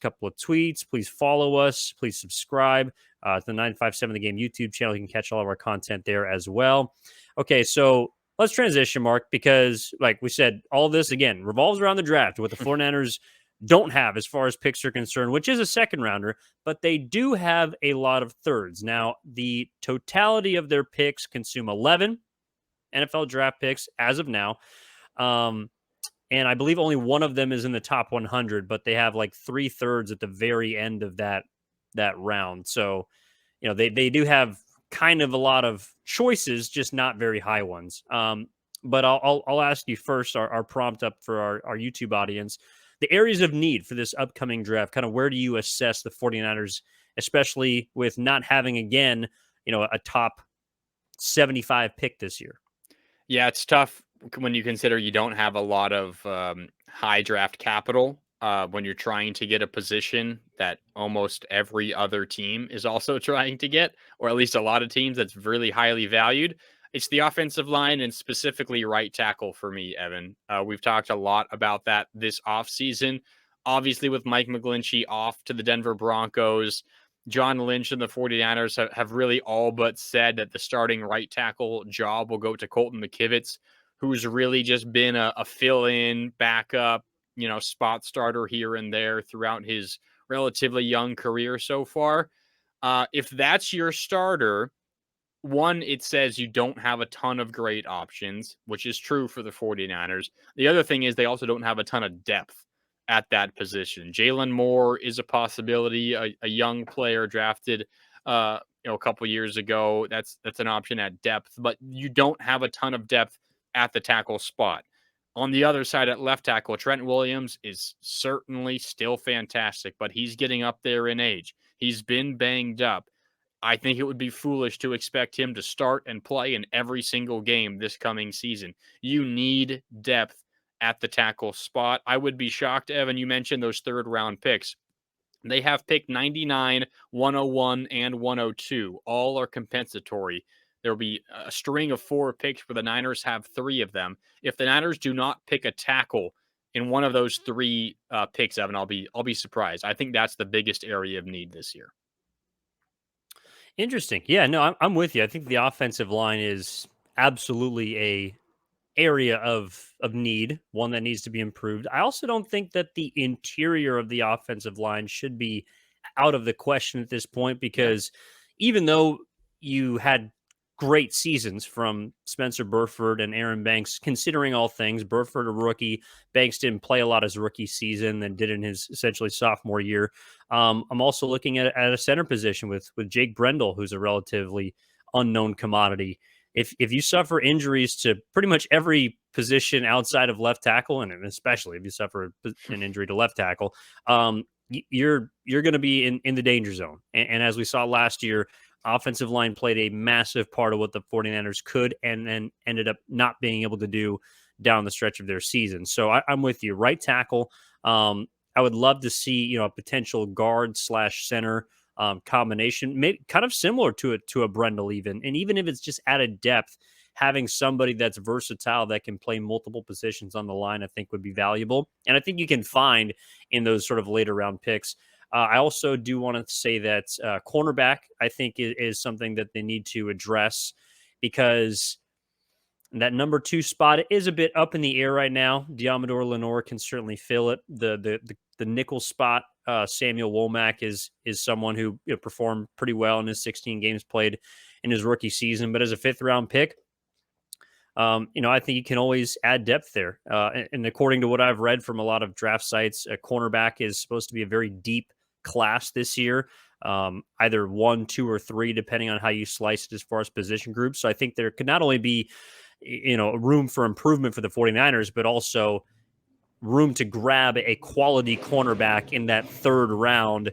couple of tweets. Please follow us. Please subscribe to the 957 The Game YouTube channel. You can catch all of our content there as well. Okay, so let's transition, Mark, because like we said, all this, again, revolves around the draft, what the 49ers don't have as far as picks are concerned, which is a second rounder, but they do have a lot of thirds. Now, the totality of their picks consume 11 NFL draft picks as of now. And I believe only one of them is in the top 100, but they have like 3/3 at the very end of that round. So, they do have kind of a lot of choices, just not very high ones. But I'll ask you first, our prompt up for our YouTube audience, the areas of need for this upcoming draft. Kind of where do you assess the 49ers, especially with not having again, a top 75 pick this year? Yeah, it's tough when you consider you don't have a lot of high draft capital when you're trying to get a position that almost every other team is also trying to get, or at least a lot of teams that's really highly valued. It's the offensive line and specifically right tackle for me, Evan. We've talked a lot about that this offseason. Obviously, with Mike McGlinchey off to the Denver Broncos, John Lynch and the 49ers have really all but said that the starting right tackle job will go to Colton McKivitz, who's really just been a fill-in backup, spot starter here and there throughout his relatively young career so far. If that's your starter, one, it says you don't have a ton of great options, which is true for the 49ers. The other thing is they also don't have a ton of depth at that position. Jalen Moore is a possibility, a young player drafted a couple years ago. That's an option at depth, but you don't have a ton of depth at the tackle spot. On the other side at left tackle, Trent Williams is certainly still fantastic, but he's getting up there in age. He's been banged up. I think it would be foolish to expect him to start and play in every single game this coming season. You need depth at the tackle spot. I would be shocked, Evan, you mentioned those third round picks. They have picked 99, 101, and 102. All are compensatory. There will be a string of 4 picks where the Niners have 3 of them. If the Niners do not pick a tackle in one of those 3 picks, Evan, I'll be surprised. I think that's the biggest area of need this year. Interesting. Yeah, no, I'm with you. I think the offensive line is absolutely a area of need, one that needs to be improved. I also don't think that the interior of the offensive line should be out of the question at this point, Yeah. because even though you had great seasons from Spencer Burford and Aaron Banks, considering all things, Burford a rookie, Banks didn't play a lot his rookie season, then did in his essentially sophomore year. I'm also looking at a center position with Jake Brendel, who's a relatively unknown commodity. If you suffer injuries to pretty much every position outside of left tackle, and especially if you suffer an injury to left tackle, you're going to be in the danger zone. And as we saw last year, offensive line played a massive part of what the 49ers could and then ended up not being able to do down the stretch of their season. So I'm with you. Right tackle. I would love to see, a potential guard / center combination, maybe kind of similar to a Brendel even. And even if it's just added depth, having somebody that's versatile that can play multiple positions on the line, I think would be valuable. And I think you can find in those sort of later round picks. I also do want to say that cornerback, I think, is something that they need to address, because that number 2 spot is a bit up in the air right now. Diamador Lenore can certainly fill it. The nickel spot, Samuel Womack is someone who performed pretty well in his 16 games played in his rookie season. But as a 5th round pick, I think you can always add depth there. And according to what I've read from a lot of draft sites, a cornerback is supposed to be a very deep class this year, either 1, 2, or 3, depending on how you slice it as far as position groups. So I think there could not only be, room for improvement for the 49ers, but also room to grab a quality cornerback in that 3rd round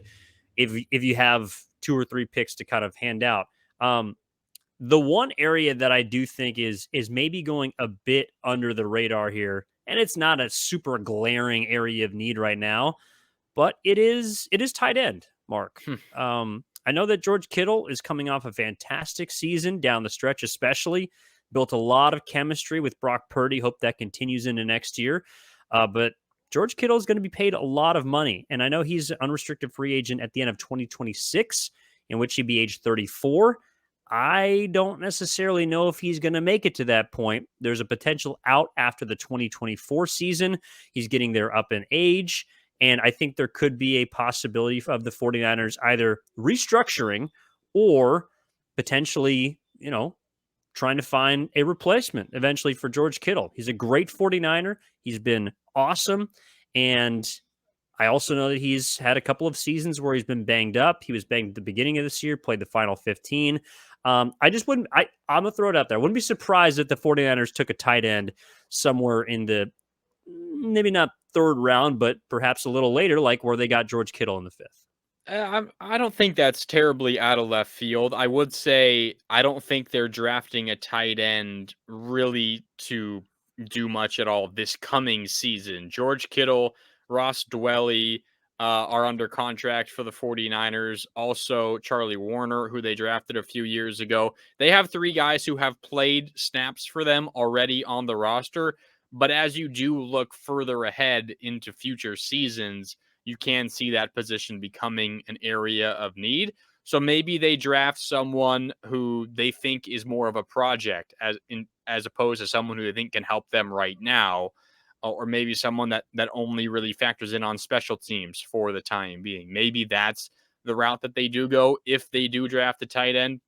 if you have 2 or 3 picks to kind of hand out. The one area that I do think is maybe going a bit under the radar here, and it's not a super glaring area of need right now, but it is tight end, Mark. I know that George Kittle is coming off a fantastic season down the stretch, especially built a lot of chemistry with Brock Purdy. Hope that continues into next year. But George Kittle is going to be paid a lot of money. And I know he's an unrestricted free agent at the end of 2026, in which he'd be age 34. I don't necessarily know if he's going to make it to that point. There's a potential out after the 2024 season. He's getting there up in age. And I think there could be a possibility of the 49ers either restructuring or potentially, trying to find a replacement eventually for George Kittle. He's a great 49er. He's been awesome. And I also know that he's had a couple of seasons where he's been banged up. He was banged at the beginning of this year, played the final 15. I just wouldn't, I'm going to throw it out there. I wouldn't be surprised if the 49ers took a tight end somewhere in the maybe not third round, but perhaps a little later, like where they got George Kittle in the fifth. I don't think that's terribly out of left field. I would say I don't think they're drafting a tight end really to do much at all this coming season. George Kittle, Ross Dwelly are under contract for the 49ers. Also, Charlie Warner, who they drafted a few years ago. They have three guys who have played snaps for them already on the roster. But as you do look further ahead into future seasons, you can see that position becoming an area of need. So maybe they draft someone who they think is more of a project as opposed to someone who they think can help them right now, or maybe someone that only really factors in on special teams for the time being. Maybe that's the route that they do go if they do draft a tight end.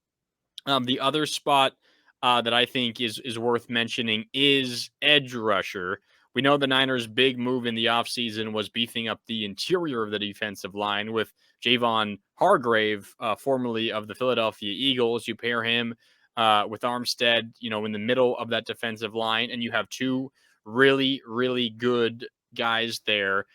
The other spot that I think is worth mentioning is edge rusher. We know the Niners' big move in the offseason was beefing up the interior of the defensive line with Javon Hargrave, formerly of the Philadelphia Eagles. You pair him with Armstead, in the middle of that defensive line, and you have two really, really good guys there.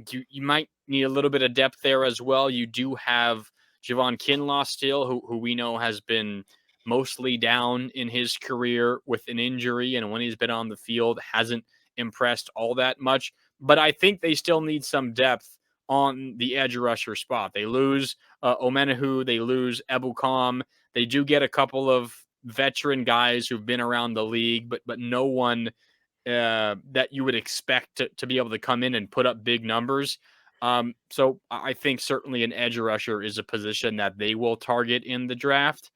You might need a little bit of depth there as well. You do have Javon Kinlaw still, who we know has been mostly down in his career with an injury, and when he's been on the field, hasn't impressed all that much. But I think they still need some depth on the edge rusher spot. They lose Omenahu, they lose Ebukam. They do get a couple of veteran guys who've been around the league, but no one that you would expect to be able to come in and put up big numbers. So I think certainly an edge rusher is a position that they will target in the draft.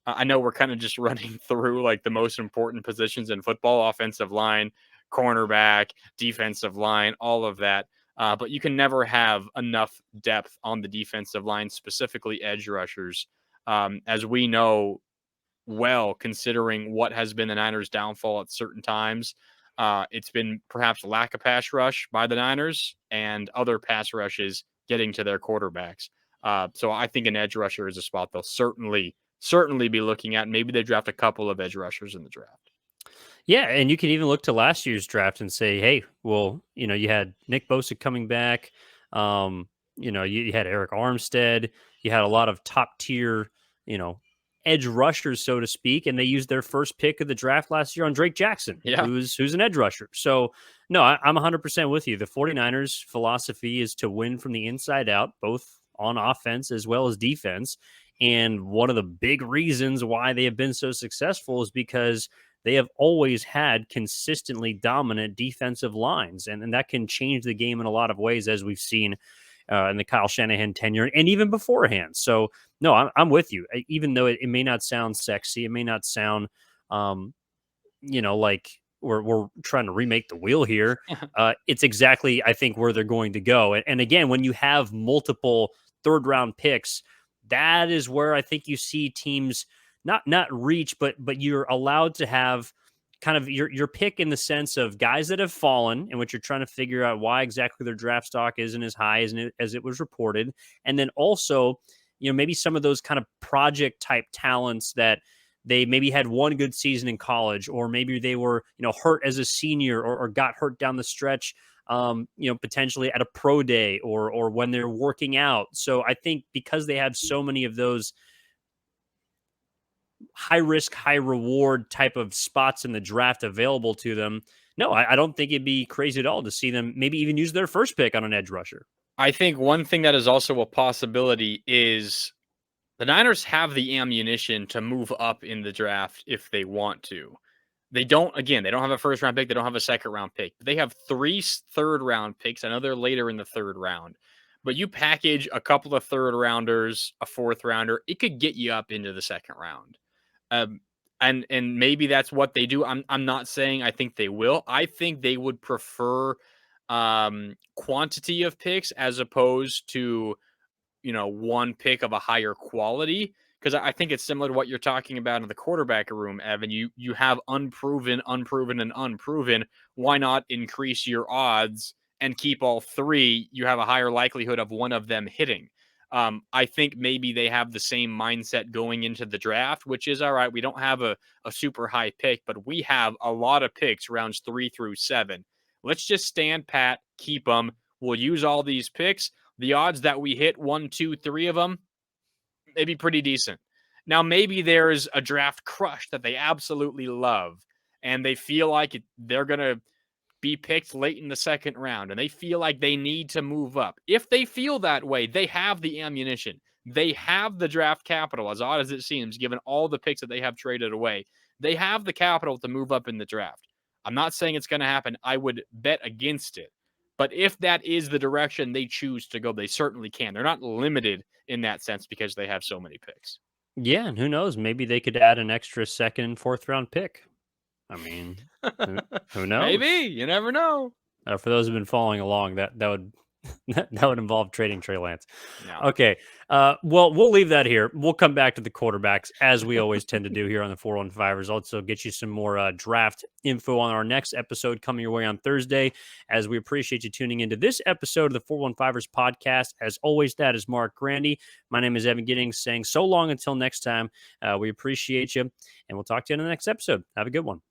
I know we're kind of just running through like the most important positions in football: offensive line, cornerback, defensive line, all of that. But you can never have enough depth on the defensive line, specifically edge rushers. As we know well, considering what has been the Niners' downfall at certain times, it's been perhaps lack of pass rush by the Niners and other pass rushes getting to their quarterbacks. So I think an edge rusher is a spot they'll certainly be looking at. Maybe they draft a couple of edge rushers in the draft. Yeah, and you can even look to last year's draft and say, hey, well, you had Nick Bosa coming back. You had Eric Armstead. You had a lot of top tier, you know, edge rushers, so to speak, and they used their first pick of the draft last year on Drake Jackson, Yeah. who's an edge rusher. So, no, I'm 100% with you. The 49ers philosophy is to win from the inside out, both on offense as well as defense. And one of the big reasons why they have been so successful is because they have always had consistently dominant defensive lines, and that can change the game in a lot of ways, as we've seen in the Kyle Shanahan tenure and even beforehand. So, no, I'm with you. Even though it may not sound sexy, it may not sound, like we're trying to remake the wheel here. It's exactly, I think, where they're going to go. And again, when you have multiple third round picks, that is where I think you see teams not reach, but you're allowed to have kind of your pick in the sense of guys that have fallen, in which you're trying to figure out why exactly their draft stock isn't as high as it was reported, and then also, maybe some of those kind of project type talents that they maybe had one good season in college, or maybe they were hurt as a senior, or got hurt down the stretch. Potentially at a pro day or when they're working out. So I think because they have so many of those high risk, high reward type of spots in the draft available to them, no, I don't think it'd be crazy at all to see them maybe even use their first pick on an edge rusher. I think one thing that is also a possibility is the Niners have the ammunition to move up in the draft if they want to. They don't, again, they don't have a first round pick. They don't have a second round pick. They have 3 third round picks. I know they're later in the third round, but you package a couple of third rounders, a fourth rounder, it could get you up into the second round. Um, and maybe that's what they do. I'm not saying I think they will. I think they would prefer quantity of picks as opposed to, one pick of a higher quality. Because I think it's similar to what you're talking about in the quarterback room, Evan. You have unproven, unproven, and unproven. Why not increase your odds and keep all three? You have a higher likelihood of one of them hitting. I think maybe they have the same mindset going into the draft, which is all right. We don't have a super high pick, but we have a lot of picks rounds 3 through 7. Let's just stand pat, keep them. We'll use all these picks. The odds that we hit 1, 2, 3 of them, maybe pretty decent. Now, maybe there's a draft crush that they absolutely love, and they feel like they're going to be picked late in the second round, and they feel like they need to move up. If they feel that way, they have the ammunition. They have the draft capital, as odd as it seems, given all the picks that they have traded away. They have the capital to move up in the draft. I'm not saying it's going to happen. I would bet against it. But if that is the direction they choose to go, they certainly can. They're not limited in that sense because they have so many picks. Yeah, and who knows? Maybe they could add an extra second and fourth round pick. I mean, who Maybe. knows? You never know. For those who've been following along, that would that would involve trading Trey Lance. Yeah. Okay. Well, we'll leave that here. We'll come back to the quarterbacks as we always tend to do here on the 415ers. Also, get you some more draft info on our next episode coming your way on Thursday. As we appreciate you tuning into this episode of the 415ers podcast. As always, that is Marc Grandi. My name is Evan Giddings saying so long until next time. We appreciate you, and we'll talk to you in the next episode. Have a good one.